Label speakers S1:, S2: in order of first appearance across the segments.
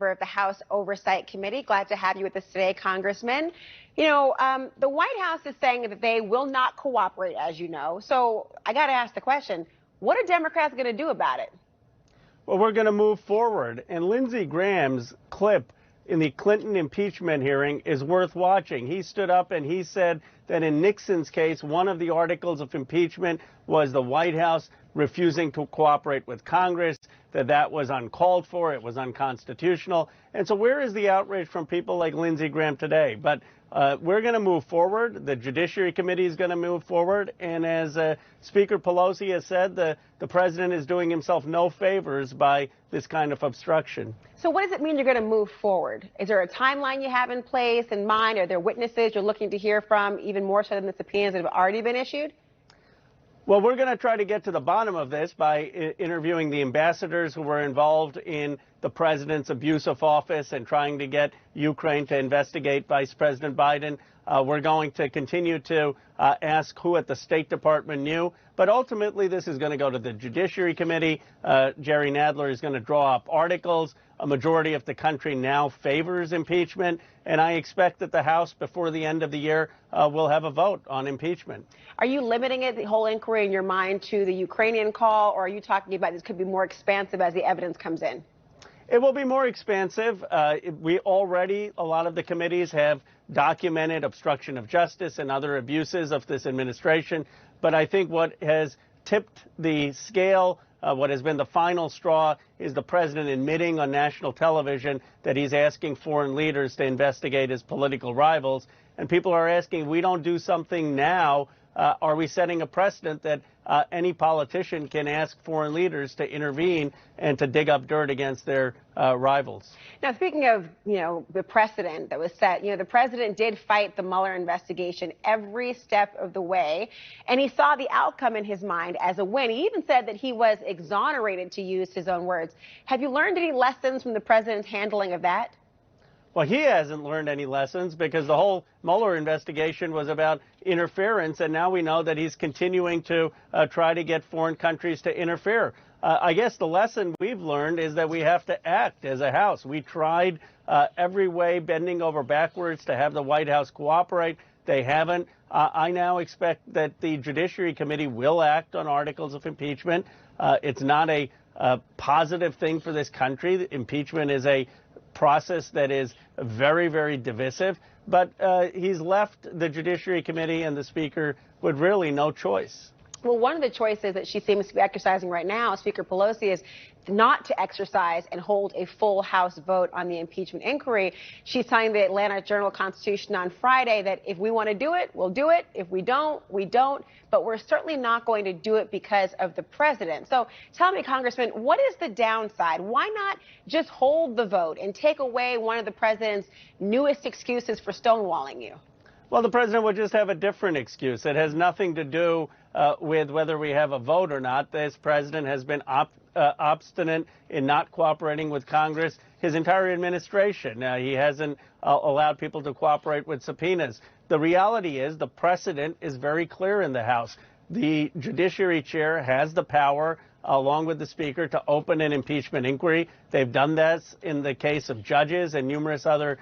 S1: of the House Oversight Committee. Glad to have you with us today, Congressman. The White House is saying that they will not cooperate, as you know. So I got to ask the question, what are Democrats going to do about it?
S2: Well, we're going to move forward. And Lindsey Graham's clip in the Clinton impeachment hearing is worth watching. He stood up and he said that in Nixon's case, one of the articles of impeachment was the White House refusing to cooperate with Congress, that was uncalled for, it was unconstitutional. And so where is the outrage from people like Lindsey Graham today? But we're going to move forward. The Judiciary Committee is going to move forward. And as Speaker Pelosi has said, the president is doing himself no favors by this kind of obstruction.
S1: So what does it mean you're going to move forward? Is there a timeline you have in place, in mind? Are there witnesses you're looking to hear from, even more so than the subpoenas that have already been issued?
S2: Well, we're going to try to get to the bottom of this by interviewing the ambassadors who were involved in the president's abuse of office and trying to get Ukraine to investigate Vice President Biden. We're going to continue to ask who at the State Department knew. But ultimately, this is going to go to the Judiciary Committee. Jerry Nadler is going to draw up articles. A majority of the country now favors impeachment. And I expect that the House, before the end of the year, will have a vote on impeachment.
S1: Are you limiting it, the whole inquiry in your mind, to the Ukrainian call, or are you talking about this could be more expansive as the evidence comes in?
S2: It will be more expansive. A lot of the committees have documented obstruction of justice and other abuses of this administration. But I think what has tipped the scale, what has been the final straw, is the president admitting on national television that he's asking foreign leaders to investigate his political rivals. And people are asking, if we don't do something now, are we setting a precedent that any politician can ask foreign leaders to intervene and to dig up dirt against their rivals?
S1: Now, speaking of, the precedent that was set, the president did fight the Mueller investigation every step of the way, and he saw the outcome in his mind as a win. He even said that he was exonerated, to use his own words. Have you learned any lessons from the president's handling of that?
S2: Well, he hasn't learned any lessons because the whole Mueller investigation was about interference, and now we know that he's continuing to try to get foreign countries to interfere. I guess the lesson we've learned is that we have to act as a House. We tried every way, bending over backwards, to have the White House cooperate. They haven't. I now expect that the Judiciary Committee will act on articles of impeachment. It's not a positive thing for this country. Impeachment is a process that is very, very divisive, but he's left the Judiciary Committee and the Speaker with really no choice.
S1: Well, one of the choices that she seems to be exercising right now, Speaker Pelosi, is not to exercise and hold a full House vote on the impeachment inquiry. She's telling the Atlanta Journal-Constitution on Friday that if we want to do it, we'll do it. If we don't, we don't. But we're certainly not going to do it because of the president. So tell me, Congressman, what is the downside? Why not just hold the vote and take away one of the president's newest excuses for stonewalling you?
S2: Well, the president would just have a different excuse. It has nothing to do with whether we have a vote or not. This president has been obstinate in not cooperating with Congress his entire administration. He hasn't allowed people to cooperate with subpoenas. The reality is the precedent is very clear in the House. The Judiciary Chair has the power, along with the Speaker, to open an impeachment inquiry. They've done this in the case of judges and numerous other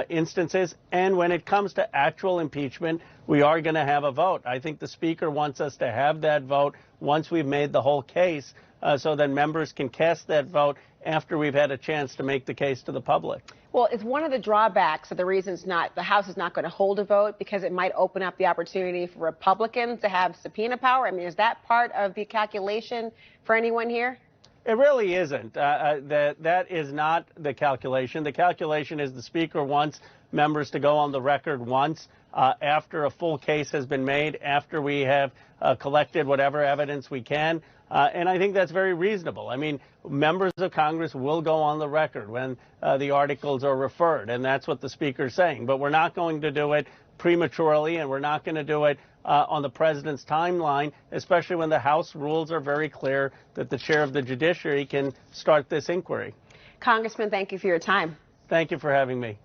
S2: instances. And when it comes to actual impeachment, we are going to have a vote. I think the Speaker wants us to have that vote once we've made the whole case, so that members can cast that vote after we've had a chance to make the case to the public.
S1: Well, it's one of the drawbacks of the reasons the House is not going to hold a vote, because it might open up the opportunity for Republicans to have subpoena power. I mean, is that part of the calculation for anyone here?
S2: It really isn't. That is not the calculation. The calculation is the Speaker wants members to go on the record once after a full case has been made, after we have collected whatever evidence we can. And I think that's very reasonable. I mean, members of Congress will go on the record when the articles are referred, and that's what the Speaker is saying. But we're not going to do it prematurely, and we're not going to do it on the president's timeline, especially when the House rules are very clear that the chair of the Judiciary can start this inquiry.
S1: Congressman, thank you for your time.
S2: Thank you for having me.